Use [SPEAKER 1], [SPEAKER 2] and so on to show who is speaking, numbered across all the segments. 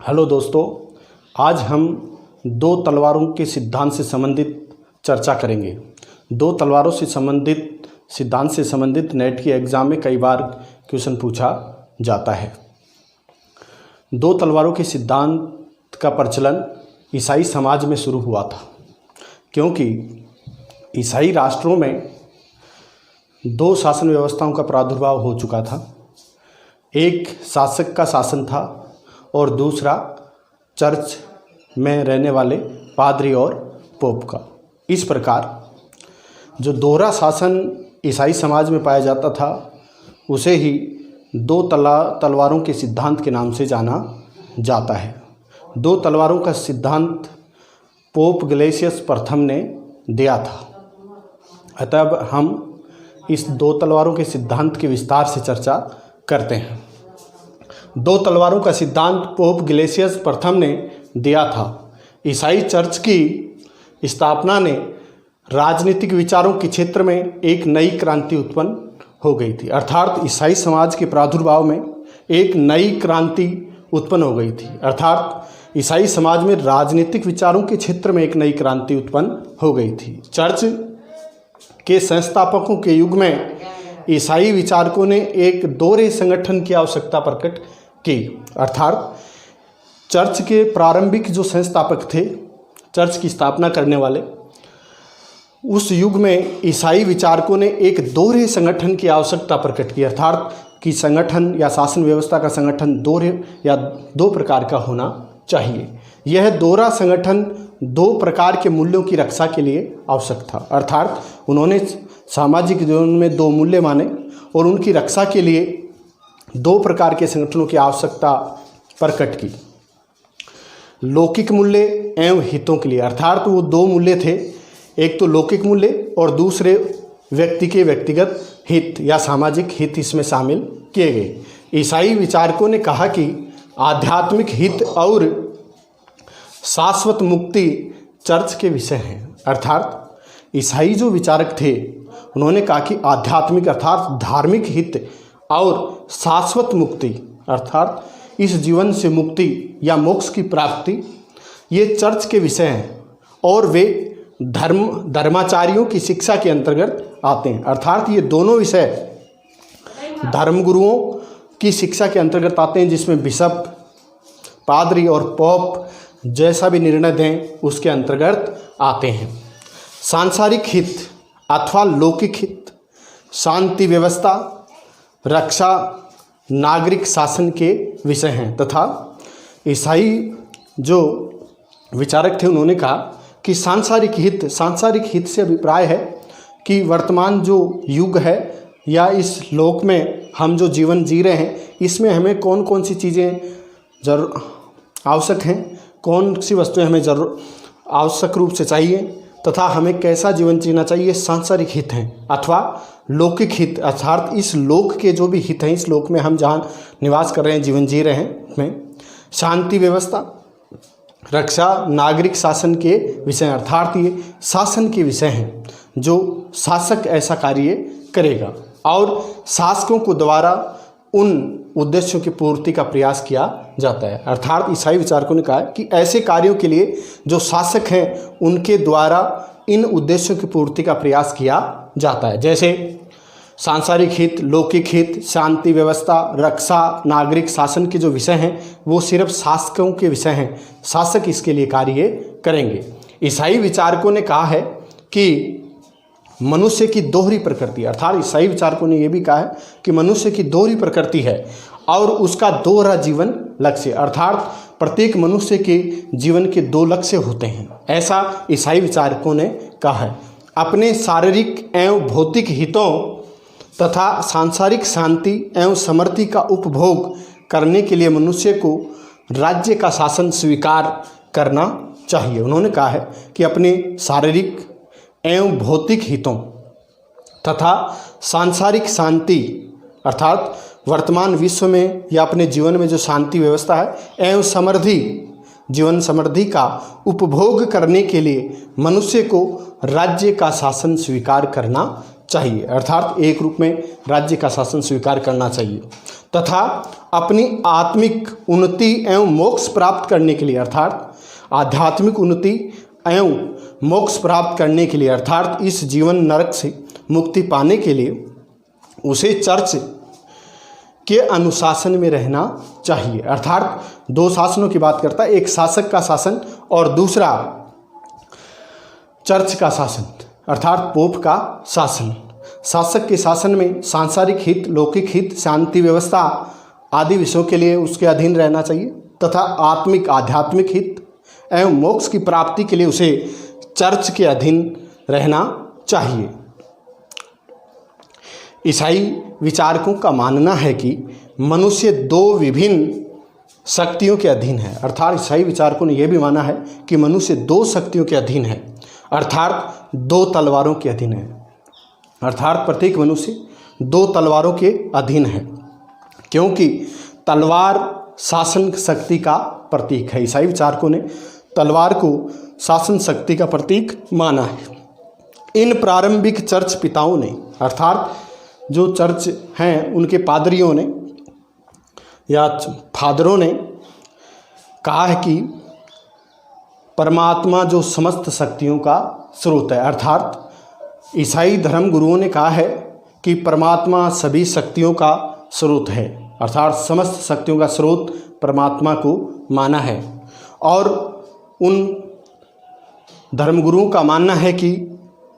[SPEAKER 1] Hello दोस्तों, आज हम दो तलवारों के सिद्धांत से संबंधित चर्चा करेंगे। दो तलवारों से संबंधित सिद्धांत से संबंधित नेट के एग्ज़ाम में कई बार क्वेश्चन पूछा जाता है। दो तलवारों के सिद्धांत का प्रचलन ईसाई समाज में शुरू हुआ था, क्योंकि ईसाई राष्ट्रों में दो शासन व्यवस्थाओं का प्रादुर्भाव हो चुका था। एक शासक का शासन था और दूसरा चर्च में रहने वाले पादरी और पोप का। इस प्रकार जो दोहरा शासन ईसाई समाज में पाया जाता था उसे ही दो तलवारों के सिद्धांत के नाम से जाना जाता है। दो तलवारों का सिद्धांत पोप ग्लेशियस प्रथम ने दिया था। अतः हम इस दो तलवारों के सिद्धांत की विस्तार से चर्चा करते हैं। दो तलवारों का सिद्धांत पोप ग्लेशियस प्रथम ने दिया था। ईसाई चर्च की स्थापना ने राजनीतिक विचारों के क्षेत्र में एक नई क्रांति उत्पन्न हो गई थी, अर्थात ईसाई समाज के प्रादुर्भाव में एक नई क्रांति उत्पन्न हो गई थी। अर्थात ईसाई समाज में राजनीतिक विचारों के क्षेत्र में एक नई क्रांति उत्पन्न हो गई थी। चर्च के संस्थापकों के युग में ईसाई विचारकों ने एक दोहरे संगठन की आवश्यकता प्रकट की। अर्थात चर्च के प्रारंभिक जो संस्थापक थे, चर्च की स्थापना करने वाले, उस युग में ईसाई विचारकों ने एक दोहरे संगठन की आवश्यकता प्रकट की। अर्थात कि संगठन या शासन व्यवस्था का संगठन दोहरे या दो प्रकार का होना चाहिए। यह दोहरा संगठन दो प्रकार के मूल्यों की रक्षा के लिए आवश्यक था। अर्थात उन्होंने सामाजिक जीवन में दो मूल्य माने और उनकी रक्षा के लिए दो प्रकार के संगठनों की आवश्यकता प्रकट की। लौकिक मूल्य एवं हितों के लिए, अर्थात वो दो मूल्य थे, एक तो लौकिक मूल्य और दूसरे व्यक्ति के व्यक्तिगत हित या सामाजिक हित इसमें शामिल किए गए। ईसाई विचारकों ने कहा कि आध्यात्मिक हित और शाश्वत मुक्ति चर्च के विषय हैं। अर्थात ईसाई जो विचारक थे उन्होंने कहा कि आध्यात्मिक अर्थात धार्मिक हित और शाश्वत मुक्ति अर्थात इस जीवन से मुक्ति या मोक्ष की प्राप्ति ये चर्च के विषय हैं और वे धर्माचार्यों की शिक्षा के अंतर्गत आते हैं। अर्थात ये दोनों विषय धर्मगुरुओं की शिक्षा के अंतर्गत आते हैं, जिसमें बिशप, पादरी और पोप जैसा भी निर्णय दें उसके अंतर्गत आते हैं। सांसारिक हित अथवा लौकिक हित, शांति व्यवस्था, रक्षा, नागरिक शासन के विषय हैं तथा ईसाई जो विचारक थे उन्होंने कहा कि सांसारिक हित से अभिप्राय है कि वर्तमान जो युग है या इस लोक में हम जो जीवन जी रहे हैं इसमें हमें कौन कौन सी चीज़ें आवश्यक हैं, कौन सी वस्तुएं हमें आवश्यक रूप से चाहिए तथा हमें कैसा जीवन जीना चाहिए, सांसारिक हित हैं। अथवा लौकिक हित अर्थात इस लोक के जो भी हित हैं, इस लोक में हम जहाँ निवास कर रहे हैं, जीवन जी रहे हैं, में शांति व्यवस्था, रक्षा, नागरिक शासन के विषय अर्थात ये शासन के विषय हैं जो शासक ऐसा कार्य करेगा और शासकों को द्वारा उन उद्देश्यों की पूर्ति का प्रयास किया जाता है। अर्थात ईसाई विचारकों ने कहा कि ऐसे कार्यों के लिए जो शासक हैं उनके द्वारा इन उद्देश्यों की पूर्ति का प्रयास किया जाता है, जैसे सांसारिक हित, लौकिक हित, शांति व्यवस्था, रक्षा, नागरिक शासन के जो विषय हैं वो सिर्फ शासकों के विषय हैं, शासक इसके लिए कार्य करेंगे। ईसाई विचारकों ने कहा है कि मनुष्य की दोहरी प्रकृति, अर्थात ईसाई विचारकों ने यह भी कहा है कि मनुष्य की दोहरी प्रकृति है और उसका दोहरा जीवन लक्ष्य, अर्थात प्रत्येक मनुष्य के जीवन के दो लक्ष्य होते हैं, ऐसा ईसाई विचारकों ने कहा है। अपने शारीरिक एवं भौतिक हितों तथा सांसारिक शांति एवं समृद्धि का उपभोग करने के लिए मनुष्य को राज्य का शासन स्वीकार करना चाहिए। उन्होंने कहा है कि अपने शारीरिक एवं भौतिक हितों तथा सांसारिक शांति अर्थात वर्तमान विश्व में या अपने जीवन में जो शांति व्यवस्था है एवं समृद्धि, जीवन समृद्धि का उपभोग करने के लिए मनुष्य को राज्य का शासन स्वीकार करना चाहिए। अर्थात एक रूप में राज्य का शासन स्वीकार करना चाहिए तथा अपनी आत्मिक उन्नति एवं मोक्ष प्राप्त करने के लिए, अर्थात आध्यात्मिक उन्नति एवं मोक्ष प्राप्त करने के लिए, अर्थात इस जीवन नरक से मुक्ति पाने के लिए उसे चर्च के अनुशासन में रहना चाहिए। अर्थात दो शासनों की बात करता है, एक शासक का शासन और दूसरा चर्च का शासन, अर्थात पोप का शासन। शासक के शासन में सांसारिक हित, लौकिक हित, शांति व्यवस्था आदि विषयों के लिए उसके अधीन रहना चाहिए तथा आत्मिक आध्यात्मिक हित एवं मोक्ष की प्राप्ति के लिए उसे चर्च के अधीन रहना चाहिए। ईसाई विचारकों का मानना है कि मनुष्य दो विभिन्न शक्तियों के अधीन है। अर्थात ईसाई विचारकों ने यह भी माना है कि मनुष्य दो शक्तियों के अधीन है, अर्थात दो तलवारों के अधीन है। अर्थात प्रत्येक मनुष्य दो तलवारों के अधीन है, क्योंकि तलवार शासन शक्ति का प्रतीक है। ईसाई विचारकों ने तलवार को शासन शक्ति का प्रतीक माना है। इन प्रारंभिक चर्च पिताओं ने, अर्थात जो चर्च हैं उनके पादरियों ने या फादरों ने कहा है कि परमात्मा जो समस्त शक्तियों का स्रोत है। अर्थात ईसाई धर्म गुरुओं ने कहा है कि परमात्मा सभी शक्तियों का स्रोत है, अर्थात समस्त शक्तियों का स्रोत परमात्मा को माना है। और उन धर्मगुरुओं का मानना है कि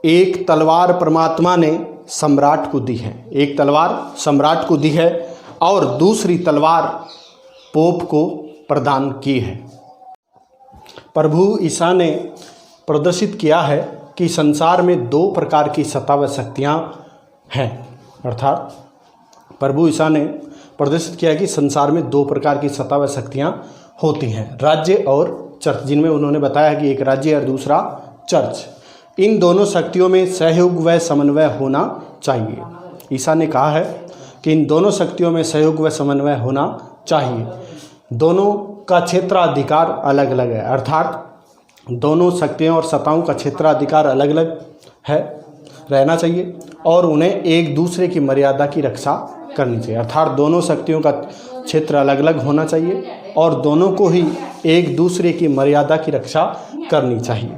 [SPEAKER 1] एक तलवार परमात्मा ने सम्राट को दी है, एक तलवार सम्राट को दी है और दूसरी तलवार पोप को प्रदान की है। प्रभु ईसा ने प्रदर्शित किया है कि संसार में दो प्रकार की सत्ताव शक्तियाँ हैं। अर्थात प्रभु ईसा ने प्रदर्शित किया कि संसार में दो प्रकार की सत्ताव शक्तियाँ होती हैं, राज्य और चर्च, जिनमें उन्होंने बताया कि एक राज्य और दूसरा चर्च। इन दोनों शक्तियों में सहयोग व समन्वय होना चाहिए। ईसा ने कहा है कि इन दोनों शक्तियों में सहयोग व समन्वय होना चाहिए। दोनों का क्षेत्राधिकार अलग अलग है, अर्थात दोनों शक्तियों और सत्ताओं का क्षेत्राधिकार अलग अलग है, रहना चाहिए और उन्हें एक दूसरे की मर्यादा की रक्षा करनी चाहिए। अर्थात दोनों शक्तियों का क्षेत्र अलग अलग होना चाहिए और दोनों को ही एक दूसरे की मर्यादा की रक्षा करनी चाहिए।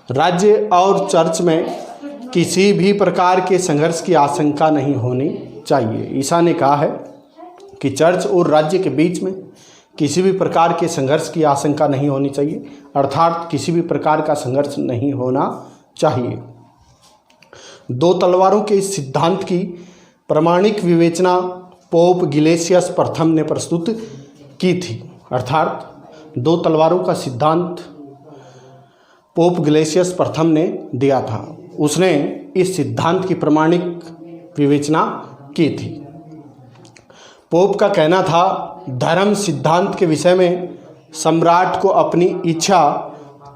[SPEAKER 1] राज्य और चर्च में किसी भी प्रकार के संघर्ष की आशंका नहीं होनी चाहिए। ईसा ने कहा है कि चर्च और राज्य के बीच में किसी भी प्रकार के संघर्ष की आशंका नहीं होनी चाहिए, अर्थात किसी भी प्रकार का संघर्ष नहीं होना चाहिए। दो तलवारों के इस सिद्धांत की प्रमाणिक विवेचना पोप गिलेसियस प्रथम ने प्रस्तुत की थी। अर्थात दो तलवारों का सिद्धांत पोप गिलेसियस प्रथम ने दिया था। उसने इस सिद्धांत की प्रमाणिक विवेचना की थी। पोप का कहना था, धर्म सिद्धांत के विषय में सम्राट को अपनी इच्छा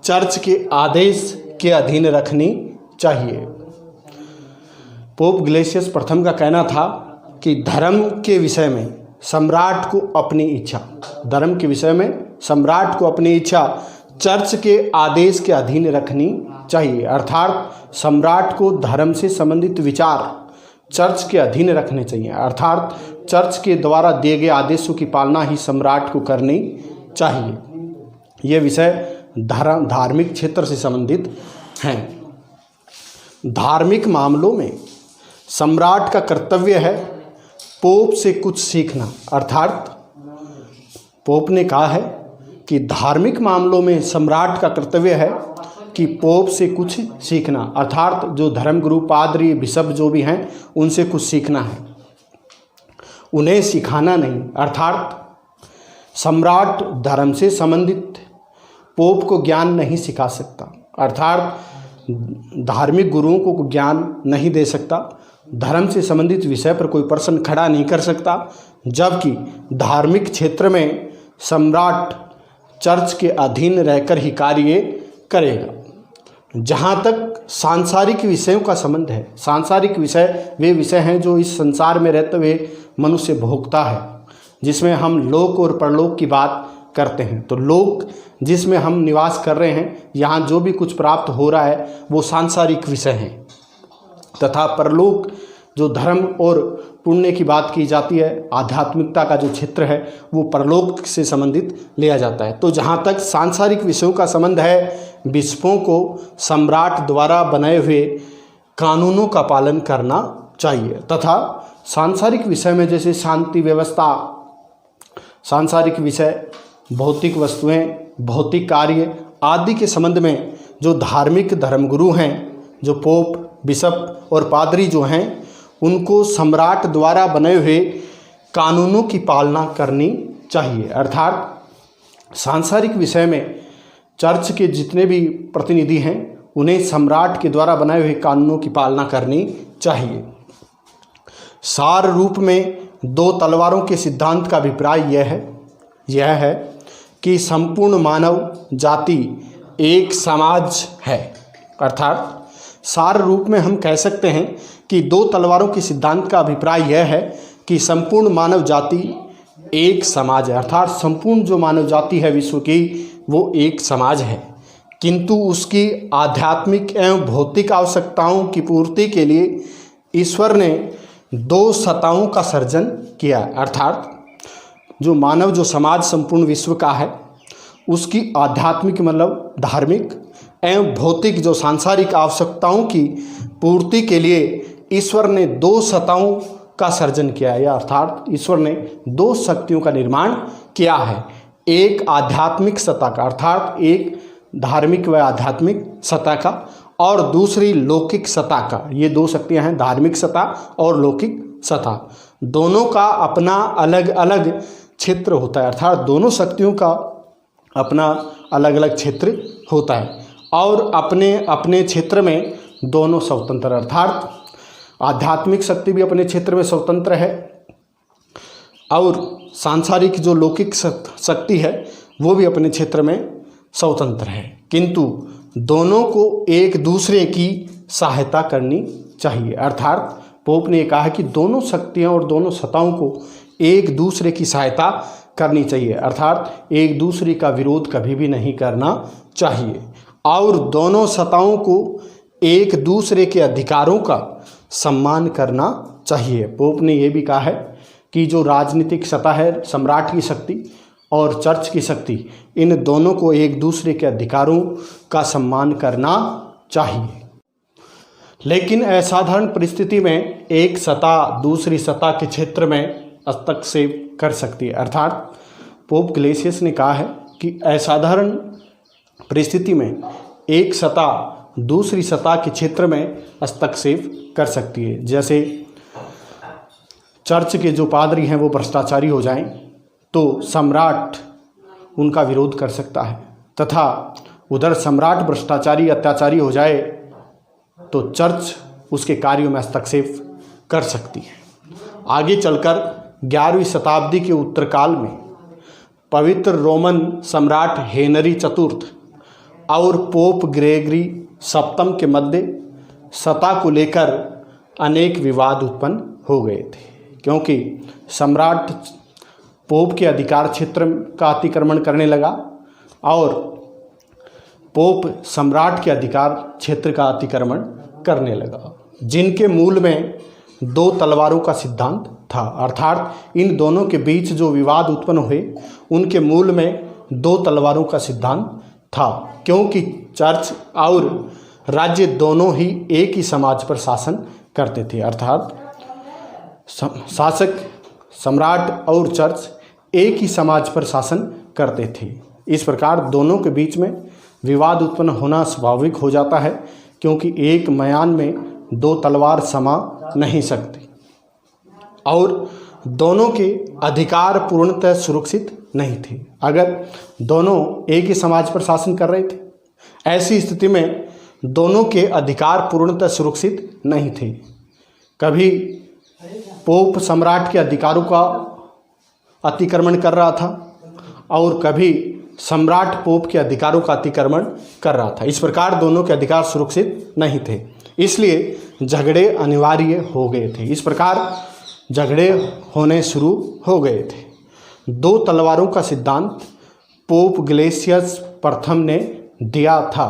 [SPEAKER 1] चर्च के आदेश के अधीन रखनी चाहिए। पोप गिलेसियस प्रथम का कहना था कि धर्म के विषय में सम्राट को अपनी इच्छा, धर्म के विषय में सम्राट को अपनी इच्छा चर्च के आदेश के अधीन रखनी चाहिए। अर्थात सम्राट को धर्म से संबंधित विचार चर्च के अधीन रखने चाहिए, अर्थात चर्च के द्वारा दिए गए आदेशों की पालना ही सम्राट को करनी चाहिए। यह विषय धार्मिक क्षेत्र से संबंधित हैं। धार्मिक मामलों में सम्राट का कर्तव्य है पोप से कुछ सीखना। अर्थात पोप ने कहा है कि धार्मिक मामलों में सम्राट का कर्तव्य है कि पोप से कुछ सीखना, अर्थात जो धर्मगुरु, पादरी, बिशप जो भी हैं उनसे कुछ सीखना है, उन्हें सिखाना नहीं। अर्थात सम्राट धर्म से संबंधित पोप को ज्ञान नहीं सिखा सकता, अर्थात धार्मिक गुरुओं को ज्ञान नहीं दे सकता, धर्म से संबंधित विषय पर कोई प्रश्न खड़ा नहीं कर सकता, जबकि धार्मिक क्षेत्र में सम्राट चर्च के अधीन रहकर ही कार्य करेगा। जहाँ तक सांसारिक विषयों का संबंध है, सांसारिक विषय वे विषय हैं जो इस संसार में रहते हुए मनुष्य भोगता है, जिसमें हम लोक और परलोक की बात करते हैं। तो लोक जिसमें हम निवास कर रहे हैं, यहाँ जो भी कुछ प्राप्त हो रहा है वो सांसारिक विषय हैं, तथा परलोक जो धर्म और पुण्य की बात की जाती है, आध्यात्मिकता का जो क्षेत्र है वो परलोक से संबंधित लिया जाता है। तो जहाँ तक सांसारिक विषयों का संबंध है, विश्वों को सम्राट द्वारा बनाए हुए कानूनों का पालन करना चाहिए तथा सांसारिक विषय में जैसे शांति व्यवस्था, सांसारिक विषय, भौतिक वस्तुएं, भौतिक कार्य आदि के संबंध में जो धार्मिक धर्मगुरु हैं, जो पोप, बिशप और पादरी जो हैं, उनको सम्राट द्वारा बने हुए कानूनों की पालना करनी चाहिए। अर्थात सांसारिक विषय में चर्च के जितने भी प्रतिनिधि हैं उन्हें सम्राट के द्वारा बनाए हुए कानूनों की पालना करनी चाहिए। सार रूप में दो तलवारों के सिद्धांत का अभिप्राय यह है कि संपूर्ण मानव जाति एक समाज है। अर्थात सार रूप में हम कह सकते हैं कि दो तलवारों के सिद्धांत का अभिप्राय यह है कि संपूर्ण मानव जाति एक समाज है। अर्थात संपूर्ण जो मानव जाति है विश्व की वो एक समाज है, किंतु उसकी आध्यात्मिक एवं भौतिक आवश्यकताओं की पूर्ति के लिए ईश्वर ने दो सत्ताओं का सर्जन किया। अर्थात जो मानव जो समाज संपूर्ण विश्व का है उसकी आध्यात्मिक मतलब धार्मिक एवं भौतिक जो सांसारिक आवश्यकताओं की पूर्ति के लिए ईश्वर ने दो सत्ताओं का सर्जन किया है। अर्थात ईश्वर ने दो शक्तियों का निर्माण किया है, एक आध्यात्मिक सत्ता का, अर्थात एक धार्मिक व आध्यात्मिक सत्ता का, और दूसरी लौकिक सत्ता का। ये दो शक्तियां हैं, धार्मिक सत्ता और लौकिक सत्ता। दोनों का अपना अलग अलग क्षेत्र होता है, अर्थात दोनों शक्तियों का अपना अलग अलग क्षेत्र होता है और अपने अपने क्षेत्र में दोनों स्वतंत्र। अर्थात आध्यात्मिक शक्ति भी अपने क्षेत्र में स्वतंत्र है और सांसारिक जो लौकिक शक्ति है वो भी अपने क्षेत्र में स्वतंत्र है, किंतु दोनों को एक दूसरे की सहायता करनी चाहिए। अर्थात पोप ने कहा है कि दोनों शक्तियाँ और दोनों सत्ताओं को एक दूसरे की सहायता करनी चाहिए, अर्थात एक दूसरे का विरोध कभी भी नहीं करना चाहिए और दोनों सत्ताओं को एक दूसरे के अधिकारों का सम्मान करना चाहिए। पोप ने यह भी कहा है कि जो राजनीतिक सत्ता है, सम्राट की शक्ति और चर्च की शक्ति, इन दोनों को एक दूसरे के अधिकारों का सम्मान करना चाहिए। लेकिन असाधारण परिस्थिति में एक सत्ता दूसरी सत्ता के क्षेत्र में हस्तक्षेप कर सकती है। अर्थात पोप ग्लेसियस ने कहा है कि असाधारण परिस्थिति में एक सत्ता दूसरी सत्ता के क्षेत्र में हस्तक्षेप कर सकती है। जैसे चर्च के जो पादरी हैं वो भ्रष्टाचारी हो जाएं तो सम्राट उनका विरोध कर सकता है, तथा उधर सम्राट भ्रष्टाचारी अत्याचारी हो जाए तो चर्च उसके कार्यों में हस्तक्षेप कर सकती है। आगे चलकर 11वीं शताब्दी के उत्तरकाल में पवित्र रोमन सम्राट हेनरी चतुर्थ और पोप ग्रेगरी सप्तम के मध्य सत्ता को लेकर अनेक विवाद उत्पन्न हो गए थे, क्योंकि सम्राट पोप के अधिकार क्षेत्र का अतिक्रमण करने लगा और पोप सम्राट के अधिकार क्षेत्र का अतिक्रमण करने लगा, जिनके मूल में दो तलवारों का सिद्धांत था। अर्थात इन दोनों के बीच जो विवाद उत्पन्न हुए उनके मूल में दो तलवारों का सिद्धांत था, क्योंकि चर्च और राज्य दोनों ही एक ही समाज पर शासन करते थे। अर्थात शासक सम्राट और चर्च एक ही समाज पर शासन करते थे। इस प्रकार दोनों के बीच में विवाद उत्पन्न होना स्वाभाविक हो जाता है, क्योंकि एक म्यान में दो तलवार समा नहीं सकती और दोनों के अधिकार पूर्णतः सुरक्षित नहीं थे। अगर दोनों एक ही समाज पर शासन कर रहे थे, ऐसी स्थिति में दोनों के अधिकार पूर्णतः सुरक्षित नहीं थे। कभी पोप सम्राट के अधिकारों का अतिक्रमण कर रहा था और कभी सम्राट पोप के अधिकारों का अतिक्रमण कर रहा था। इस प्रकार दोनों के अधिकार सुरक्षित नहीं थे, इसलिए झगड़े अनिवार्य हो गए थे। इस प्रकार झगड़े होने शुरू हो गए थे। दो तलवारों का सिद्धांत पोप ग्लेसियस प्रथम ने दिया था।